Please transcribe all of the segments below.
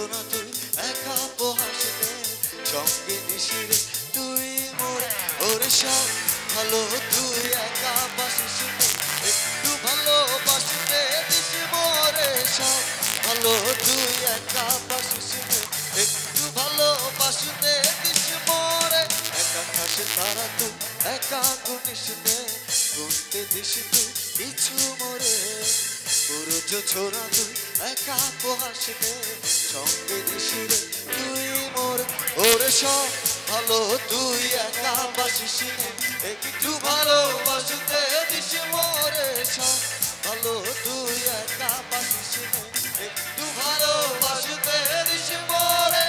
না তুই একা উপহাসে সঙ্গে নিশিরে তুই মোরে ওরে সব ভালো তুই একা বাসিস একটু ভালোবাসতে দিস মোরে সব ভালো তুই একা বাসিস একটু ভালোবাসতে দিস মোরে একা খাসে তারা তুই একা গুনিস গুনতে দিস তুই কিছু মোরে পুরো ছোড়া তুই একা উপহাসে সঙ্গে নিশিরে তুই মোরে ওরে সব ভালো তুই একা বাসিস একটু ভালোবাসতে দিস মোরে সব ভালো তুই একা বাসিস একটু ভালোবাসতে দিস মোরে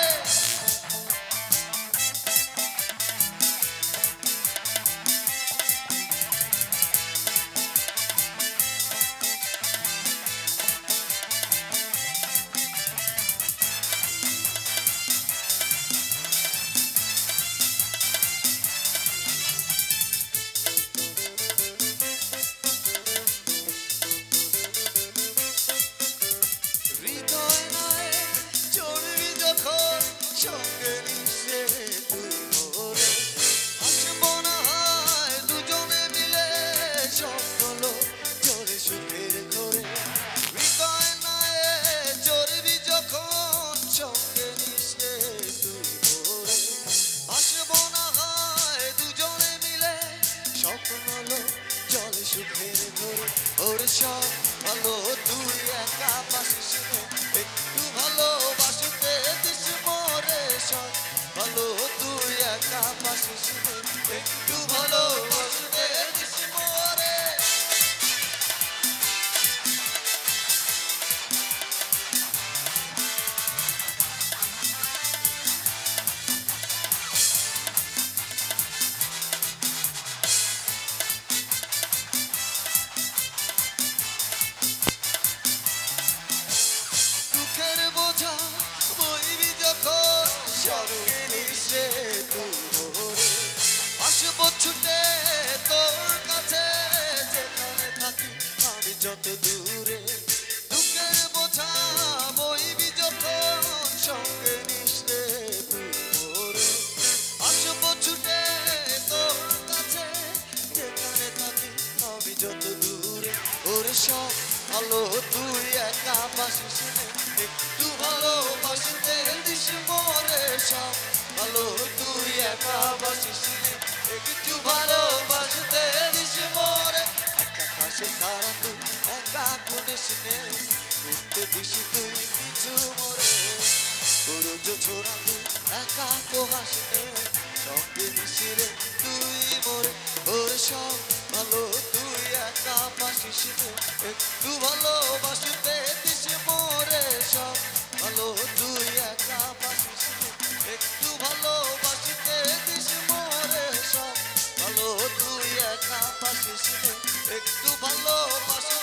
সঙ্গে নিশে তুই মোরে আসবো না হয় দুজনে মিলে সকলো জোরে সুখের ঘরে হৃদয় নায়ে চড়বি যখন সঙ্গে নিশে তুই মোরে আসবো না হয় দুজনে মিলে সকলো জলে সুখের ঘরে ওরে সব ভালো তুই একা বাসিস একটু ভালোবাসতে দিস মোরে সব ভালো তুই একা বাসিস একটু ভালোবাসতে দিস মোরে দুঃখের বোঝা বইবি যখন সঙ্গে নিশে তুই মোরে আসবো ছুটে তোর কাছে যেখানে থাকি আমি যত দূরে দুঃখের বোঝা বইবি যখন সঙ্গে নিশে তুই মোরে আসবো ছুটে তোর কাছে যেখানে থাকি আমি যত দূরে ওরে সব ভালো তুই একা বাসিস একটু ভালোবাসতে দিস মোরে সব ভালো তুই একা বাসিস একটু ভালোবাসতে দিস মোরে একা খাসে তারা তুই একা গুনিস গুনতে দিস তুই কিছু মোরে পুরো ছোড়া তুই একা উপহাসে সঙ্গে নিশিরে তুই মোরে ওরে সব ভালো তুই একা বাসিস একটু ভালোবাসতে দিস মোরে সব ভালো তুই একা বাসিস একটু ভালোবাসতে দিস মোরে সব ভালো তুই একা বাসিস একটু ভালোবাসতে